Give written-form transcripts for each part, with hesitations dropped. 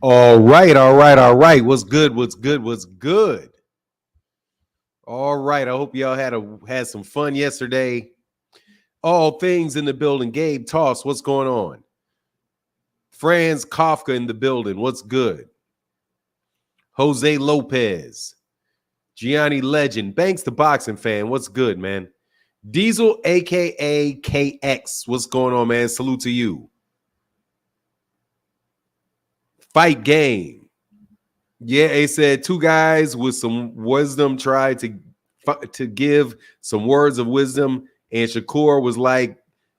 All right, all right, all right. What's good? What's good? What's good? All right. I hope y'all had some fun yesterday. All things in the building. Gabe Toss, what's going on? Franz Kafka in the building. What's good? Jose Lopez, Gianni Legend, Banks the boxing fan. What's good, man? Diesel, aka KX. What's going on, man? Salute to you. Fight game. Yeah, they said two guys with some wisdom tried to give some words of wisdom, and Shakur was like,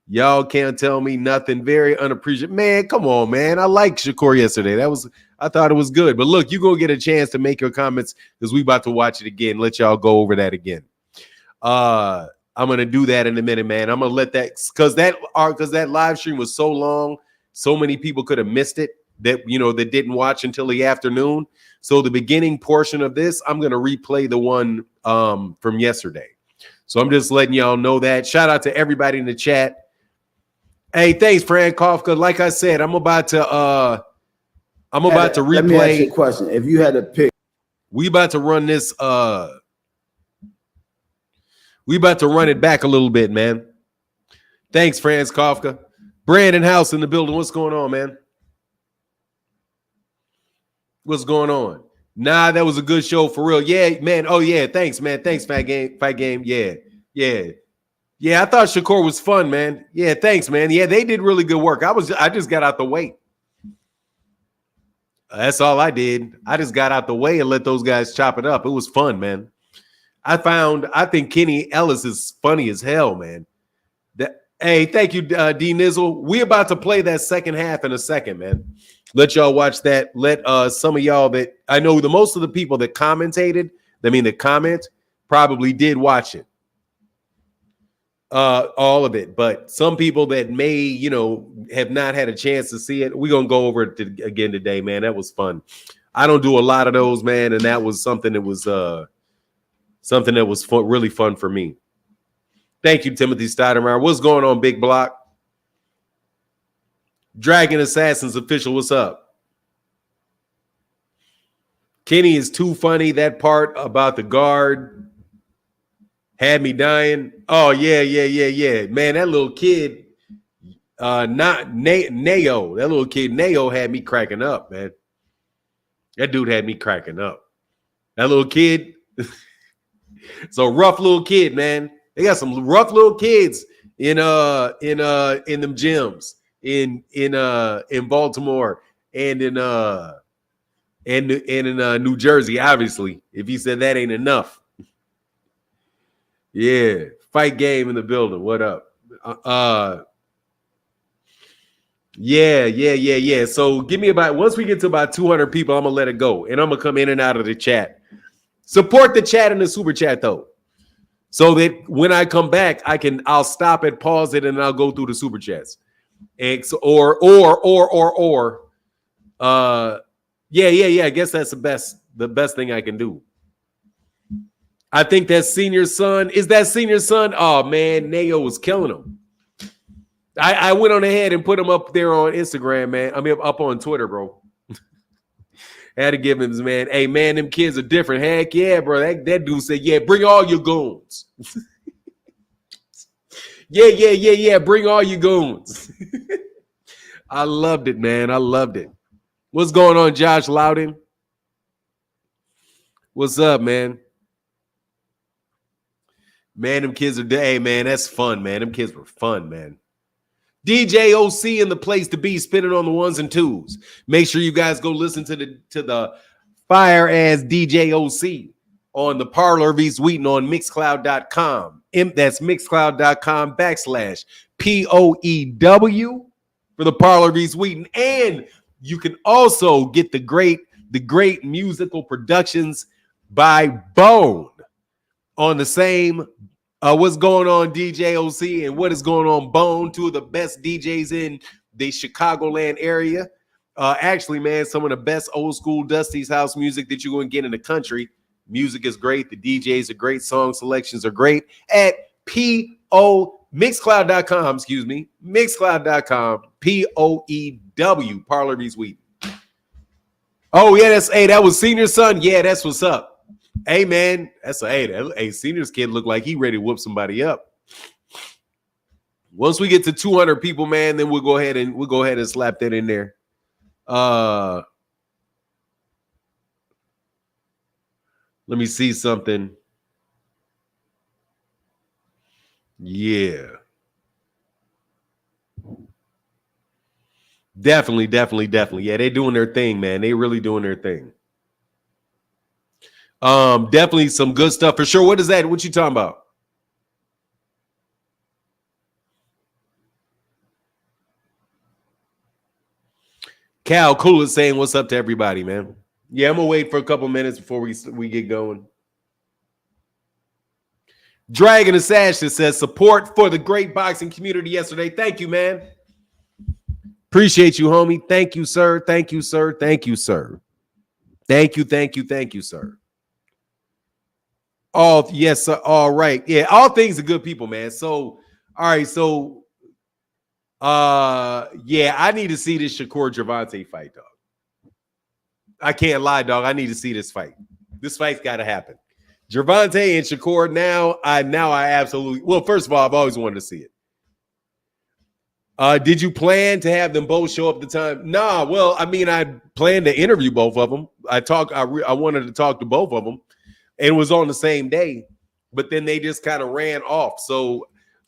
"Y'all can't tell me nothing." Very unappreciative. Man, come on, man. I liked Shakur yesterday. I thought it was good. But look, you're gonna get a chance to make your comments because we about to watch it again. Let y'all go over that again. I'm gonna do that in a minute, man. I'm gonna let that because that live stream was so long, so many people could have missed it that didn't watch until the afternoon. So the beginning portion of this, I'm going to replay the one from yesterday. So I'm just letting y'all know that. Shout out to everybody in the chat. Hey, thanks, Fran Kafka. Like I said, I'm about to replay. Let me ask you a question. If you had to pick, we about to run this. We about to run it back a little bit, man. Thanks, Franz Kafka. Brandon House in the building. What's going on, man? What's going on? Nah, that was a good show for real. Yeah, man. Oh, yeah. Thanks, man. Thanks, Fight Game. Yeah. I thought Shakur was fun, man. Yeah, thanks, man. Yeah, they did really good work. I just got out the way. That's all I did. I just got out the way and let those guys chop it up. It was fun, man. I think Kenny Ellis is funny as hell, man. Hey, thank you, D Nizzle. We about to play that second half in a second, man. Let y'all watch that. Let some of y'all that I know most of the people that commentated, that comment, probably did watch it. All of it. But some people that may, have not had a chance to see it, we're going to go over it again today, man. That was fun. I don't do a lot of those, man, and that was something that was really fun for me. Thank you, Timothy Stoudemire. What's going on, Big Block? Dragon Assassins official, what's up? Kenny is too funny. That part about the guard had me dying. Oh, yeah. Man, that little kid, not Neo. That little kid, Neo, had me cracking up, man. That dude had me cracking up. That little kid, it's a rough little kid, man. They got some rough little kids in them gyms in Baltimore and in New Jersey, obviously. If he said that ain't enough. Yeah, fight game in the building. What up? Yeah. So give me once we get to about 200 people, I'm gonna let it go, and I'm gonna come in and out of the chat. Support the chat and the super chat though, so that when I come back, I'll stop it, pause it, and I'll go through the super chats. And so, yeah. I guess that's the best thing I can do. I think that senior son is that senior son. Oh man, Neo was killing him. I went on ahead and put him up there on Instagram, man. I mean, up on Twitter, bro. I had to give him, man. Hey, man, them kids are different. Heck yeah, bro. That dude said, yeah, bring all your goons. Yeah. Bring all your goons. I loved it, man. I loved it. What's going on, Josh Loudon? What's up, man? Man, them kids are, hey, man, that's fun, man. Them kids were fun, man. DJ OC in the place to be, spinning on the ones and twos. Make sure you guys go listen to the fire ass DJ OC on the Parlor v. Sweeten on Mixcloud.com. That's Mixcloud.com/POEW for the Parlor v. Sweeten. And you can also get the great musical productions by Bone on the same. What's going on, DJ OC, and what is going on, Bone? Two of the best DJs in the Chicagoland area. Actually, man, some of the best old school Dusty's house music that you're going to get in the country. Music is great. The DJs are great. Song selections are great at Mixcloud.com, Mixcloud.com, POEW, Parlor v. Sweeten. Oh, yeah, that was Senior's son. Yeah, that's what's up. Hey, man, Senior's kid looked like he ready to whoop somebody up. Once we get to 200 people, man, then we'll go ahead and slap that in there. Let me see something. Yeah. Definitely. Yeah, they're doing their thing, man. They really doing their thing. Definitely some good stuff for sure. What is that? What you talking about? Cal Cool is saying what's up to everybody, man. Yeah, I'm gonna wait for a couple minutes before we get going. Dragon Assassin says support for the great boxing community yesterday. Thank you, man. Appreciate you, homie. Thank you, sir. Thank you, sir. Thank you, sir. Thank you, sir. Oh, yes, sir. All right. Yeah, all things are good people, man. So, all right. So, yeah, I need to see this Shakur Gervonta fight, dog. I can't lie, dog. I need to see this fight. This fight's got to happen. Gervonta and Shakur. Now I absolutely. Well, first of all, I've always wanted to see it. Did you plan to have them both show up at the time? Nah. Well, I mean, I planned to interview both of them. I wanted to talk to both of them. And it was on the same day, but then they just kind of ran off. So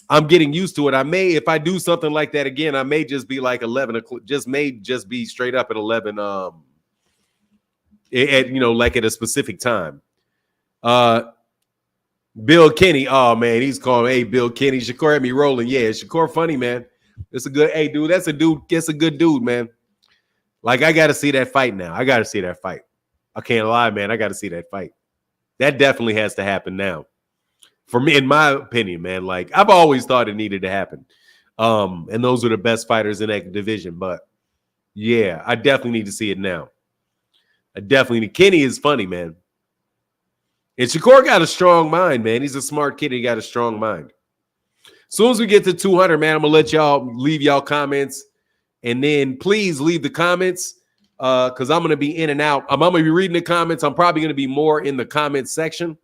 I'm getting used to it. If I do something like that again, I may just be like 11 o'clock, just be straight up at 11, like at a specific time. Bill Kenny. Oh man, he's calling, hey, Bill Kenny. Shakur had me rolling. Yeah, Shakur funny, man. It's a good, hey, dude, that's a good dude, man. Like, I got to see that fight now. I got to see that fight. I can't lie, man. I got to see that fight. That definitely has to happen now. For me, in my opinion, man, like I've always thought it needed to happen. And those are the best fighters in that division. But yeah, I definitely need to see it now. Kenny is funny, man. And Shakur got a strong mind, man. He's a smart kid. He got a strong mind. As soon as we get to 200, man, I'm going to let y'all leave y'all comments. And then please leave the comments. Because I'm going to be in and out. I'm going to be reading the comments. I'm probably going to be more in the comments section.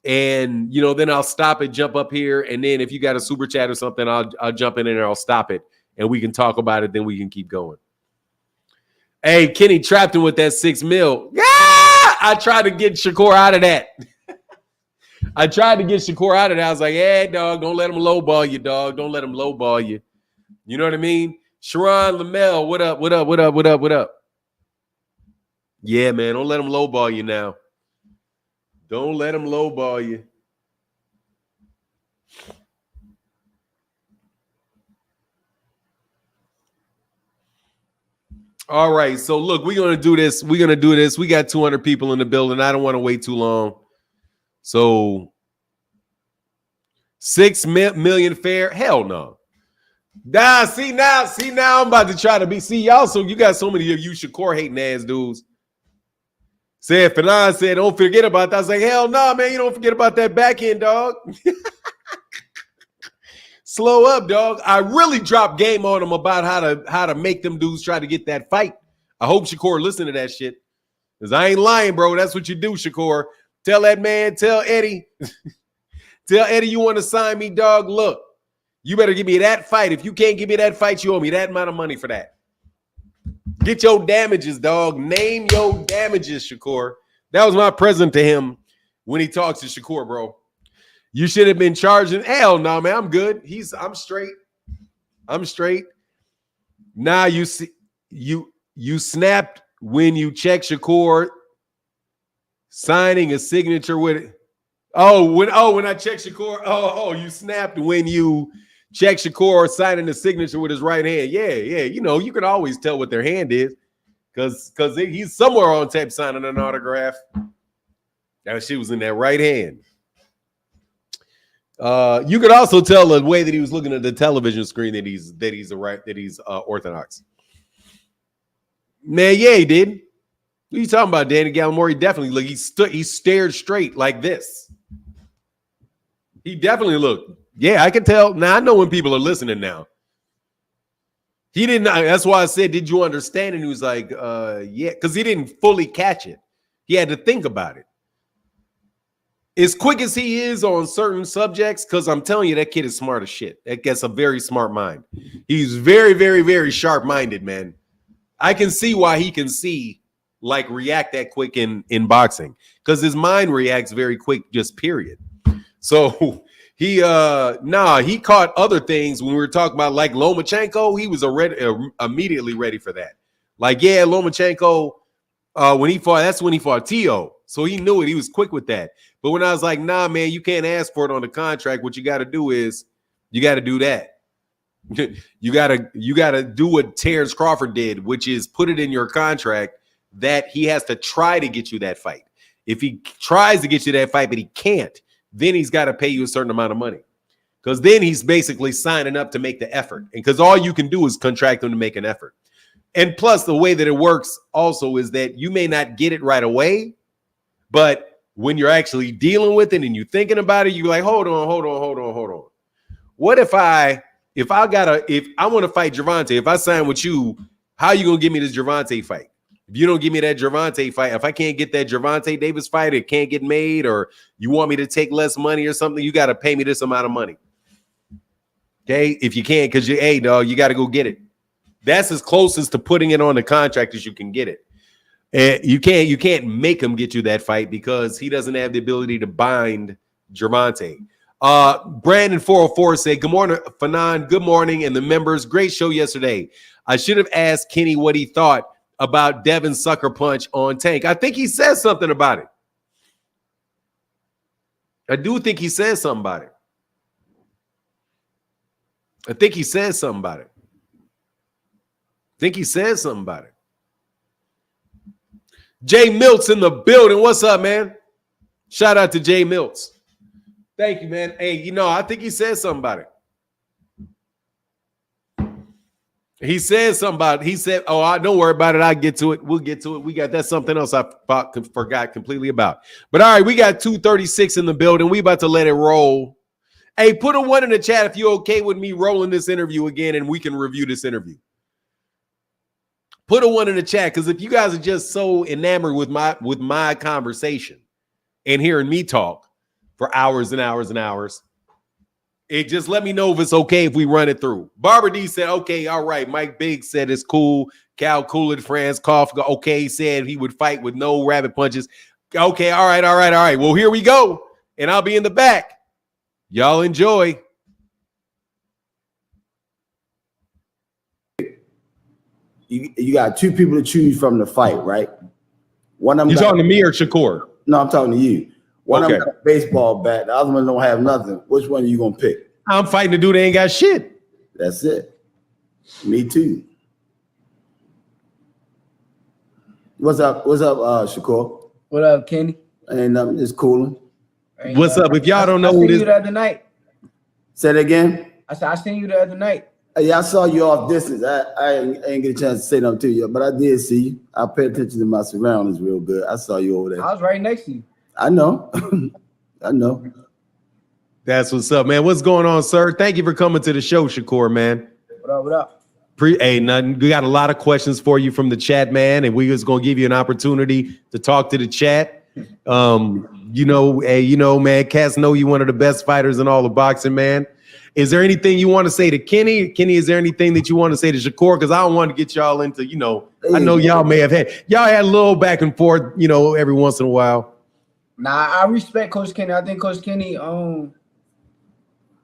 And, then I'll stop it, jump up here. And then if you got a super chat or something, I'll jump in and I'll stop it. And we can talk about it. Then we can keep going. Hey, Kenny trapped him with that $6 million. Yeah! I tried to get Shakur out of that. I was like, hey, dog, don't let him lowball you, dog. Don't let him lowball you. You know what I mean? Sharon Lamel, what up? Yeah, man, don't let him lowball you now. Don't let him lowball you. All right, so look, we're going to do this. We got 200 people in the building. I don't want to wait too long. So 6 million fair? Hell no. Nah, see now I'm about to try to be. See, y'all, so you got so many of you Shakur hating ass dudes. Fanon said, don't forget about that. I was like, hell no, man, you don't forget about that backhand, dog. Slow up, dog. I really dropped game on them about how to make them dudes try to get that fight. I hope Shakur listen to that shit. Because I ain't lying, bro. That's what you do, Shakur. Tell that man, tell Eddie. Tell Eddie you want to sign me, dog. Look. You better give me that fight. If you can't give me that fight, you owe me that amount of money for that. Get your damages, dog. Name your damages, Shakur. That was my present to him when he talks to Shakur, bro. You should have been charging. Hell no, man. I'm good. I'm straight. Nah, you see, you snapped when you check Shakur signing a signature with it. When I check Shakur. You snapped when you check Shakur signing the signature with his right hand. Yeah. You can always tell what their hand is because he's somewhere on tape signing an autograph. That shit was in that right hand. You could also tell the way that he was looking at the television screen that he's orthodox. Man, yeah, he did. What are you talking about, Danny Gallimore? He definitely looked. He stared straight like this. He definitely looked. Yeah, I can tell. Now I know when people are listening now. He didn't. That's why I said, did you understand? And he was like, yeah, because he didn't fully catch it. He had to think about it. As quick as he is on certain subjects, because I'm telling you, that kid is smart as shit. That gets a very smart mind. He's very, very, very sharp-minded, man. I can see why he can react that quick in boxing, because his mind reacts very quick, just period. So he caught other things when we were talking about like Lomachenko. He was immediately ready for that. Like, yeah, Lomachenko, when he fought, that's when he fought Tio. So he knew it. He was quick with that. But when I was like, nah, man, you can't ask for it on the contract. What you got to do is you got to do that. You gotta do what Terrence Crawford did, which is put it in your contract that he has to try to get you that fight. If he tries to get you that fight, but he can't, then he's got to pay you a certain amount of money. Because then he's basically signing up to make the effort. And because all you can do is contract him to make an effort. And plus, the way that it works also is that you may not get it right away, but when you're actually dealing with it and you're thinking about it, you're like, hold on. What if I want to fight Gervonta, if I sign with you, how are you going to give me this Gervonta fight? If you don't give me that Gervonta fight, if I can't get that Gervonta Davis fight, it can't get made, or you want me to take less money or something, you got to pay me this amount of money. Okay? If you can't, because you got to go get it. That's as closest to putting it on the contract as you can get it. And you can't make him get you that fight because he doesn't have the ability to bind Gervonta. Brandon 404 said, good morning, Fanon. Good morning. And the members, great show yesterday. I should have asked Kenny what he thought about Devin's sucker punch on Tank. I think he said something about it. I do think he said something about it. Jay Miltz in the building. What's up, man? Shout out to Jay Miltz. Thank you, man. Hey, I think he said something about it. He said something about it. He said, don't worry about it. I'll get to it. We'll get to it. That's something else I forgot completely about. But all right, we got 236 in the building. We about to let it roll. Hey, put a 1 in the chat if you're okay with me rolling this interview again and we can review this interview. Put a 1 in the chat, because if you guys are just so enamored with my conversation and hearing me talk for hours and hours and hours, it just let me know if it's okay if we run it through. Barbara D said, okay, all right. Mike Biggs said it's cool. Cal Coolidge, Franz Kafka, okay, he said he would fight with no rabbit punches. Okay, all right. Well, here we go. And I'll be in the back. Y'all enjoy. You got two people to choose from the fight, right? One of them. You talking to me or Shakur? No, I'm talking to you. One of them got a baseball bat. The other one don't have nothing. Which one are you gonna pick? I'm fighting a dude that ain't got shit. That's it. Me too. What's up, Shakur? What up, Kenny? Ain't nothing. Just cooling. What's up? If y'all don't know who who this this, the other night. Say it again. I said I seen you the other night. Yeah, I saw you off distance. I ain't get a chance to say nothing to you, but I did see you. I pay attention to my surroundings real good. I saw you over there. I was right next to you. I know. I know. That's what's up, man. What's going on, sir? Thank you for coming to the show, Shakur, man. What up? Hey, nothing. We got a lot of questions for you from the chat, man, and we just gonna give you an opportunity to talk to the chat. Man, cats know you one of the best fighters in all of boxing, man. Is there anything you want to say to Kenny? Kenny, is there anything that you want to say to Shakur? Because I don't want to get y'all into, I know y'all may have had a little back and forth, every once in a while. Nah, I respect Coach Kenny. I think Coach Kenny,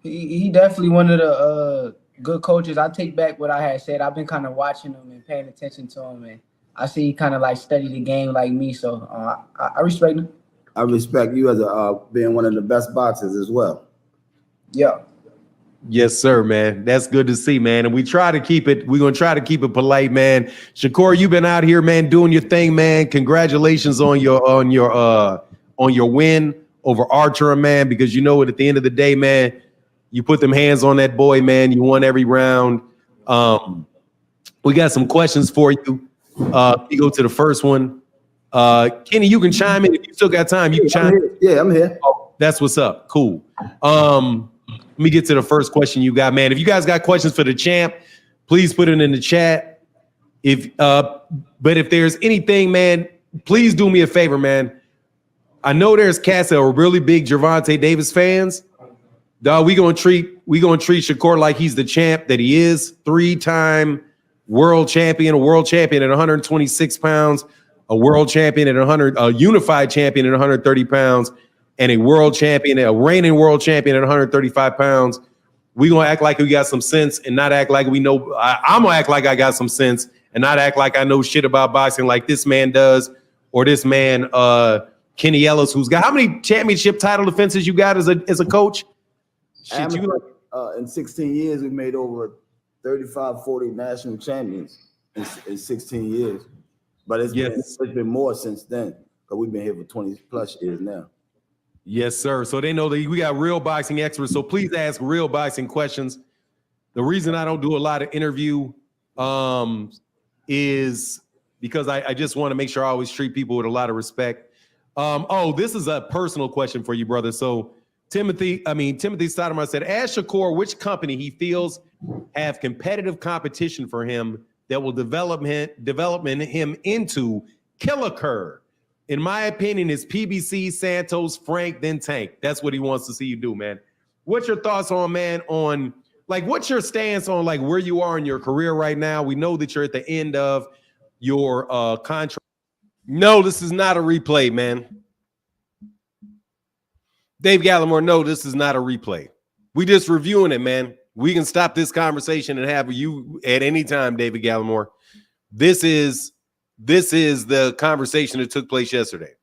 he definitely one of the good coaches. I take back what I had said. I've been kind of watching him and paying attention to him, and I see he kind of like study the game like me. So I respect him. I respect you as being one of the best boxers as well. Yeah. Yes, sir, man. That's good to see, man. And we're going to try to keep it polite, man. Shakur, you've been out here, man, doing your thing, man. Congratulations on your win over Archer, man, because at the end of the day, man, you put them hands on that boy, man. You won every round. We got some questions for you. You go to the first one. Kenny, you can chime in if you still got time. You can chime in. Yeah, I'm here. Oh, that's what's up. Cool. Let me get to the first question you got, man. If you guys got questions for the champ, please put it in the chat. But if there's anything, man, please do me a favor, man. I know there's cats that are really big Gervonta Davis fans. Dog, we gonna treat Shakur like he's the champ that he is. 3-time world champion, a world champion at 126 pounds, a world champion at 100, a unified champion at 130 pounds, and a world champion, a reigning world champion at 135 pounds. We gonna act like we got some sense and not act like we know. I'm gonna act like I got some sense and not act like I know shit about boxing like this man does, or this man, Kenny Ellis, who's got how many championship title defenses you got as a coach? Shit, in 16 years, we made over 35, 40 national champions in 16 years. But it's been more since then, because we've been here for 20 plus years now. Yes, sir. So they know that we got real boxing experts. So please ask real boxing questions. The reason I don't do a lot of interview is because I just want to make sure I always treat people with a lot of respect. This is a personal question for you, brother. So Timothy Stoudemire said, ask Shakur which company he feels have competitive competition for him that will develop him into killer Kerr. In my opinion, it's PBC, Santos, Frank, then Tank. That's what he wants to see you do, man. What's your thoughts on, man, on like what's your stance on like where you are in your career right now? We know that you're at the end of your contract. No, this is not a replay, man. Dave Gallimore, no, this is not a replay. We just reviewing it, man. We can stop this conversation and have you at any time, David Gallimore. This is the conversation that took place yesterday.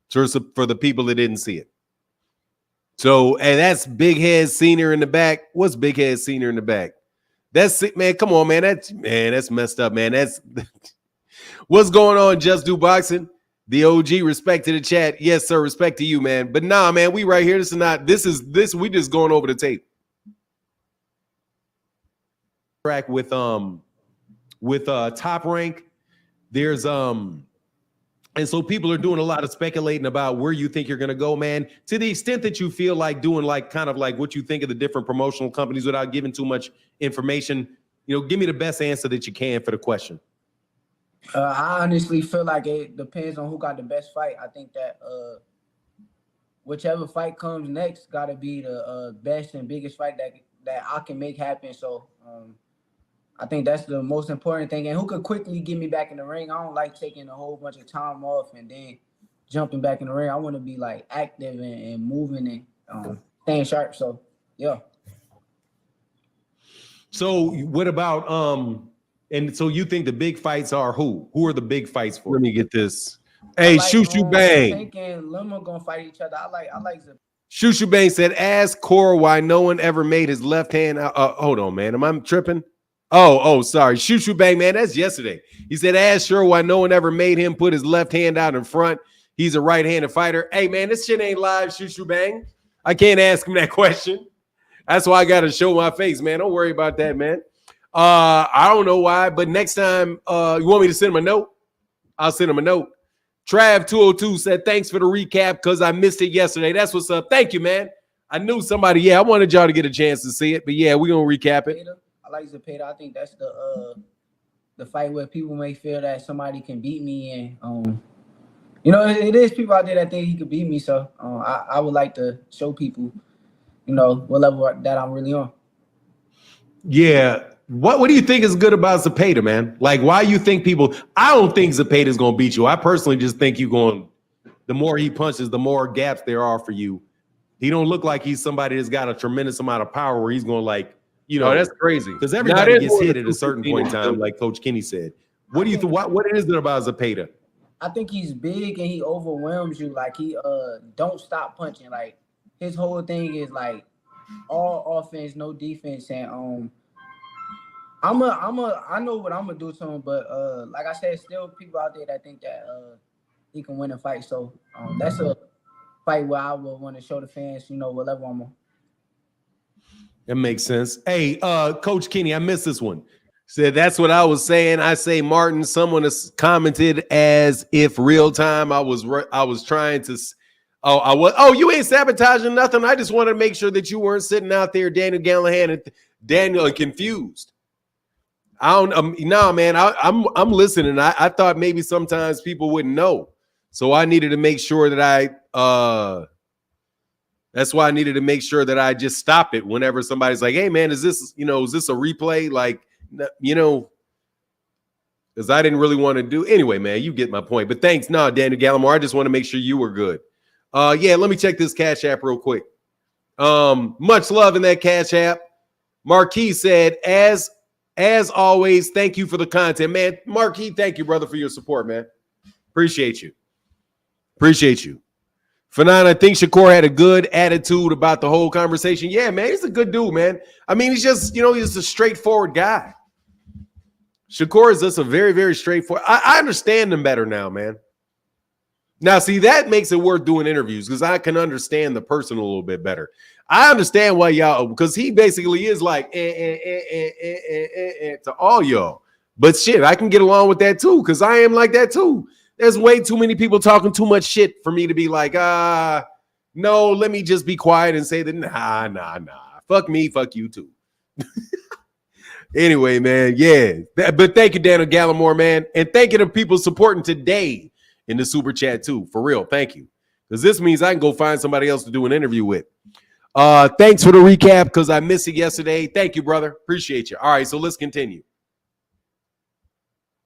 So for the people that didn't see it. So, and that's Big Head Senior in the back. What's Big Head Senior in the back? That's it, man. Come on, man. That's messed up, man. That's what's going on, Just Do Boxing. The OG, respect to the chat. Yes, sir. Respect to you, man. But nah, man, we right here. We just going over the tape. Track with Top Rank. There's and so people are doing a lot of speculating about where you think you're gonna go, man. To the extent that you feel like doing like kind of like what you think of the different promotional companies without giving too much information, give me the best answer that you can for the question. I honestly feel like it depends on who got the best fight. I think that whichever fight comes next got to be the best and biggest fight that I can make happen. So I think that's the most important thing. And who could quickly get me back in the ring? I don't like taking a whole bunch of time off and then jumping back in the ring. I want to be like active and moving and staying sharp. So yeah. So what about and so you think the big fights are who? Who are the big fights for? Let me get this. Hey, like, Shoot You Bang. Tank and Lima gonna fight each other. I like the Shoot You Bang said, ask Cora why no one ever made his left hand. Hold on, man. Am I tripping? Oh, sorry. Shoot You Bang, man. That's yesterday. He said, ask sure why no one ever made him put his left hand out in front. He's a right-handed fighter. Hey, man, this shit ain't live, Shoot You Bang. I can't ask him that question. That's why I got to show my face, man. Don't worry about that, man. I don't know why, but next time, you want me to send him a note? I'll send him a note. Trav202 said, thanks for the recap because I missed it yesterday. That's what's up. Thank you, man. I knew somebody. Yeah, I wanted y'all to get a chance to see it, but yeah, we're going to recap it. I like Zepeda. I think that's the fight where people may feel that somebody can beat me. And, it is people out there that think he could beat me. So I would like to show people, what level that I'm really on. Yeah. What do you think is good about Zepeda, man? Like, why you think people? I don't think Zepeda is going to beat you. I personally just think the more he punches, the more gaps there are for you. He don't look like he's somebody that's got a tremendous amount of power where he's going to like, that's crazy. Because everybody gets hit at a certain point in time, like Coach Kenny said. What do you think? What is it about Zepeda? I think he's big and he overwhelms you. Like he don't stop punching. Like his whole thing is like all offense, no defense, and I know what I'm gonna do to him, but like I said, still people out there that think that he can win a fight. So that's a fight where I would want to show the fans, what level I'm on. That makes sense. Hey, Coach Kenny, I missed this one. Said that's what I was saying. I say, Martin, someone has commented as if real time. I was trying to. You ain't sabotaging nothing. I just wanted to make sure that you weren't sitting out there, Daniel Gallahan and Daniel confused. I don't. No, man. I'm listening. I thought maybe sometimes people wouldn't know, so I needed to make sure that I. That's why I needed to make sure that I just stop it whenever somebody's like, "Hey, man, is this a replay?" Like, because I didn't really want to do. Anyway, man, you get my point. But thanks, Daniel Gallimore. I just want to make sure you were good. Yeah, let me check this Cash App real quick. Much love in that Cash App. Marquis said, as always, thank you for the content, man. Marquis, thank you, brother, for your support, man. Appreciate you. Fanan, I think Shakur had a good attitude about the whole conversation. Yeah, man, he's a good dude, man. I mean, he's just, he's a straightforward guy. Shakur is just a very, very straightforward. I understand him better now, man. Now, see, that makes it worth doing interviews because I can understand the person a little bit better. I understand why y'all, because he basically is like to all y'all. But shit, I can get along with that too because I am like that too. There's way too many people talking too much shit for me to be like, no, let me just be quiet and say that, nah. Fuck me, fuck you too. Anyway, man, yeah. But thank you, Daniel Gallimore, man. And thank you to people supporting today in the super chat too. For real, thank you. Because this means I can go find somebody else to do an interview with. Thanks for the recap because I missed it yesterday. Thank you, brother. Appreciate you. All right, so let's continue.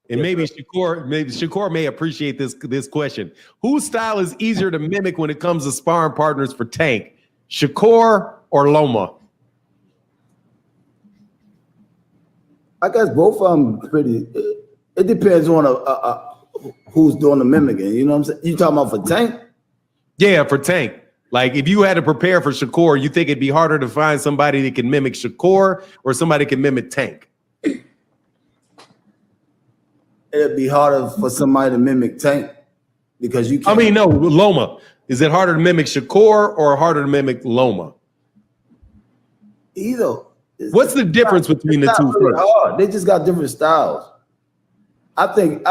And maybe Shakur may appreciate this question. Whose style is easier to mimic when it comes to sparring partners for Tank? Shakur or Loma? I guess both of them pretty. It depends on who's doing the mimicking. You know what I'm saying? You talking about for Tank? Yeah, for Tank. Like if you had to prepare for Shakur, you think it'd be harder to find somebody that can mimic Shakur or somebody can mimic Tank? It'd be harder for somebody to mimic Tank because you can't. I mean, no, Loma. Is it harder to mimic Shakur or harder to mimic Loma? Either. What's the difference between the two? Really hard. They just got different styles. I think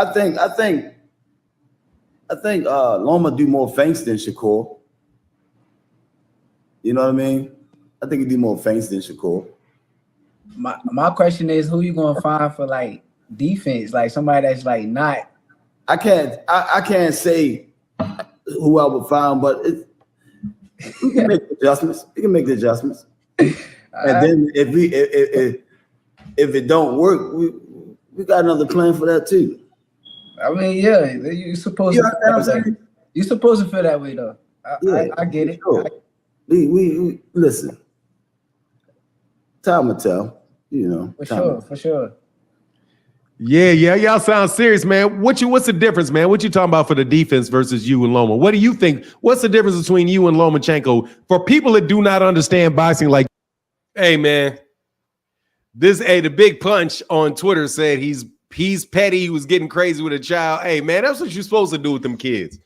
Loma do more feints than Shakur. You know what I mean? I think he do more feints than Shakur. My question is, who you gonna find for like defense? Like somebody that's like not. I can't say who I would find, but we can make adjustments. We can make the adjustments. And then if it don't work, we got another plan for that too. I mean, yeah, you supposed to. You supposed to feel that way though. I get it. Sure. We listen. Time will tell. For sure. Yeah, y'all sound serious, man. What's the difference, man? What you talking about for the defense versus you and Loma? What do you think? What's the difference between you and Lomachenko for people that do not understand boxing? Like, hey, man, the Big Punch on Twitter said he's petty. He was getting crazy with a child. Hey, man, that's what you're supposed to do with them kids.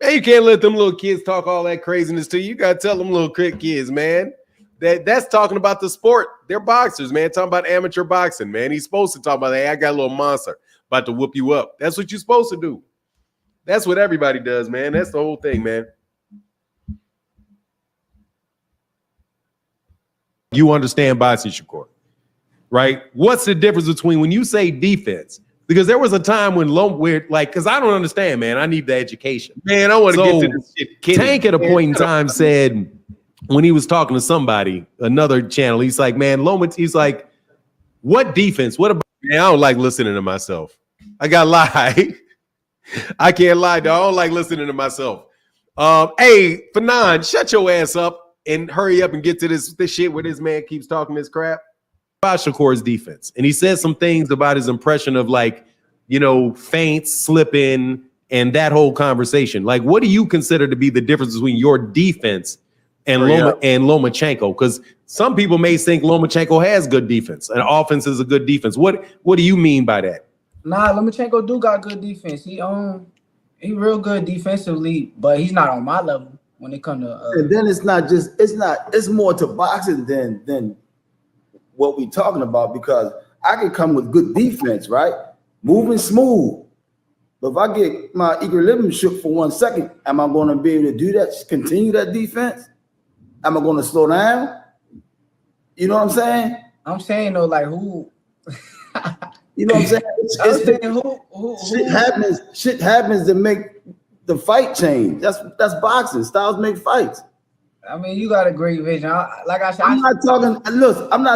Man, you can't let them little kids talk all that craziness to you. You got to tell them little kids, man. That's talking about the sport. They're boxers, man. Talking about amateur boxing, man. He's supposed to talk about, hey, I got a little monster about to whoop you up. That's what you're supposed to do. That's what everybody does, man. That's the whole thing, man. You understand boxing, Shakur, right? What's the difference between when you say defense? Because there was a time when because I don't understand, man. I need the education. Man, I want to get to this shit. Tank at a point in time said, when he was talking to somebody, another channel, he's like, man, he's like, what defense? What about, man, I don't like listening to myself. I got to lie. I can't lie, dog. I don't like listening to myself. Hey, Fanan, shut your ass up and hurry up and get to this shit where this man keeps talking this crap. About Shakur's defense. And he said some things about his impression of like, feints, slipping, and that whole conversation. Like, what do you consider to be the difference between your defense and Lomachenko? Because some people may think Lomachenko has good defense and offense is a good defense. What do you mean by that? Nah, Lomachenko do got good defense. He real good defensively, but he's not on my level when it comes to. And then it's more to boxing than what we talking about, because I can come with good defense, right? Moving smooth. But if I get my equilibrium shook for 1 second, am I going to be able to do that? Continue that defense? Am I going to slow down? You know what I'm saying? I'm saying though, like who You know what I'm saying? Shit happens to make the fight change. That's boxing. Styles make fights. I mean, you got a great vision. Like I said, I'm not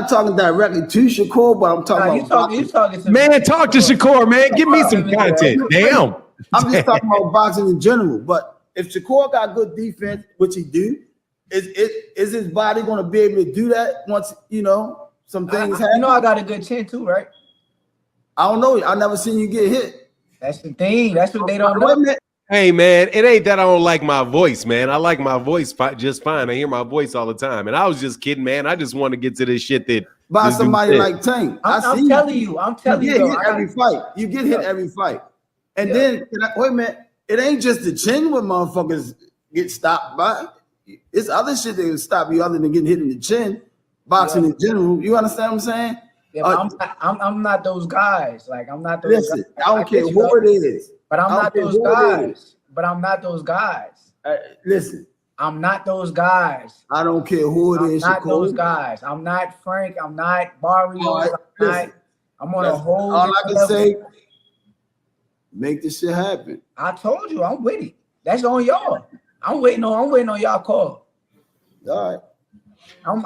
talking directly to Shakur, but I'm talking about you talking to man. Talk to Shakur, man. Give me some content. Damn. I'm just talking about boxing in general. But if Shakur got good defense, which he do, is his body going to be able to do that once some things happen? You know, I got a good chin too, right? I don't know. I never seen you get hit. That's the thing. That's what they don't know. Hey man, it ain't that I don't like my voice, man. I like my voice just fine. I hear my voice all the time, and I was just kidding, man. I just want to get to this shit that by somebody like Tank. I'm telling you, you get hit every fight. You get hit every fight, and then wait a minute. It ain't just the chin where motherfuckers get stopped by. It's other shit that can stop you other than getting hit in the chin. Boxing in general, you understand what I'm saying? Yeah, I'm not those guys. Like I'm not those. Listen, guys. I don't care who it is. But I'm not those guys. But I'm not those guys. Listen, I'm not those guys. I don't care who it is. I'm not those guys. I'm not Frank. I'm not Barrios. I'm on a whole. All I can say, make this shit happen. I told you, I'm with it. That's on y'all. I'm waiting on y'all call. All right.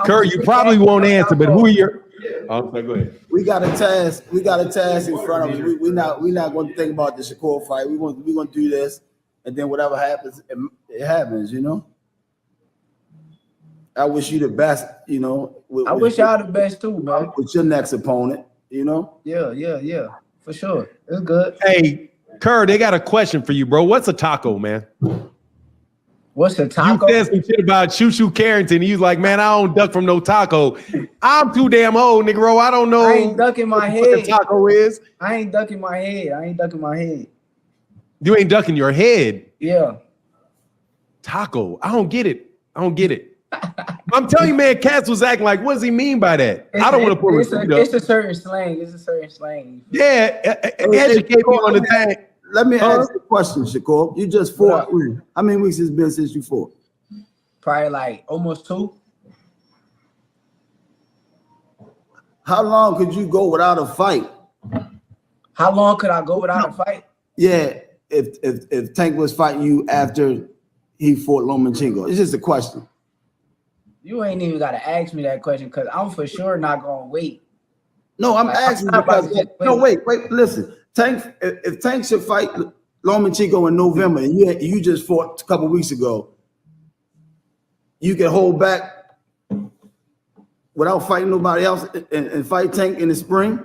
Kerr, you probably won't answer, but who are your? Oh, sorry, go ahead. We got a task. We got a task in front of us. We're not going to think about the Shakur fight. We're going to do this, and then whatever happens, it happens. I wish you the best. I wish y'all the best too, man. With your next opponent. Yeah. For sure. It's good. Hey, Kerr, they got a question for you, bro. What's a taco, man? What's a taco? You said some shit about Shushu Carrington. He was like, man, I don't duck from no taco. I'm too damn old, nigga. I don't know. I ain't ducking my head. What a taco is. I ain't ducking my head. You ain't ducking your head. Yeah. Taco. I don't get it. I'm telling you, man, Cass was acting like, what does he mean by that? I don't want to pull it's a certain slang. Yeah. Educate me on the thing. Let me ask you a question, Shakur. You just fought. How many weeks has it been since you fought? Probably like almost 2. How long could you go without a fight? How long could I go without a fight? Yeah, if Tank was fighting you after he fought Lomachenko. It's just a question. You ain't even got to ask me that question because I'm for sure not going to wait. No, I'm asking because wait, listen. Tank, if Tank should fight Lomachenko in November, and you just fought a couple weeks ago, you can hold back without fighting nobody else and fight Tank in the spring.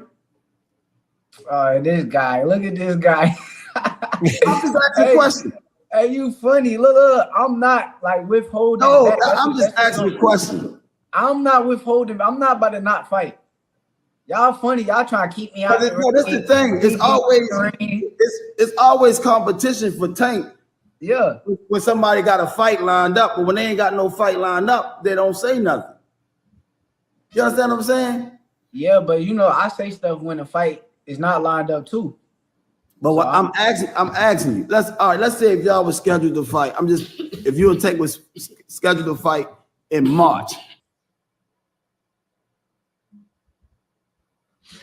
This guy, look at this guy. I'm just asking a question. Hey, you funny. Look, I'm not like withholding. No, I'm just asking a question. I'm not withholding. I'm not about to not fight. Y'all funny. Y'all trying to keep me out. That's the thing. It's always competition for Tank. Yeah. When somebody got a fight lined up, but when they ain't got no fight lined up, they don't say nothing. You understand what I'm saying? Yeah, but I say stuff when the fight is not lined up too. But what I'm asking you. Let's say if y'all was scheduled to fight. If you and Tank was scheduled to fight in March.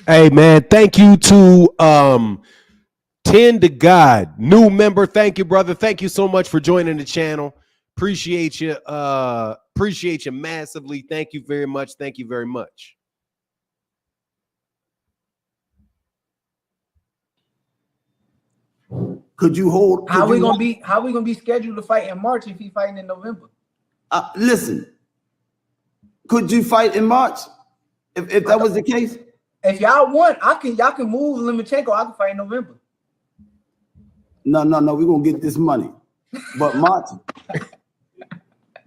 Hey man, thank you to 10 to God, new member. Thank you, brother. Thank you so much for joining the channel. Appreciate you. Appreciate you massively. Thank you very much. Thank you very much. Could you hold? How we gonna be scheduled to fight in March if he fighting in November? Listen, could you fight in March if that was the case? If y'all want, y'all can move Lomachenko. I can fight in November. No. We're gonna get this money. But March,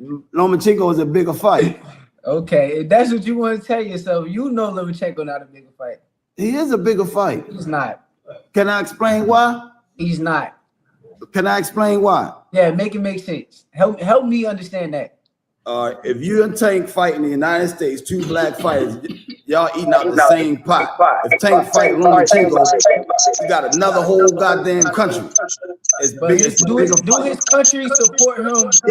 Lomachenko is a bigger fight. Okay, if that's what you want to tell yourself, Lomachenko not a bigger fight. He is a bigger fight. He's not. Can I explain why? He's not. Can I explain why? Yeah, make it make sense. Help me understand that. If you and Tank fight in the United States, 2 black fighters, y'all eating out the same pot. If Tank fight Lomachenko, you got another whole goddamn country. Do his country support him?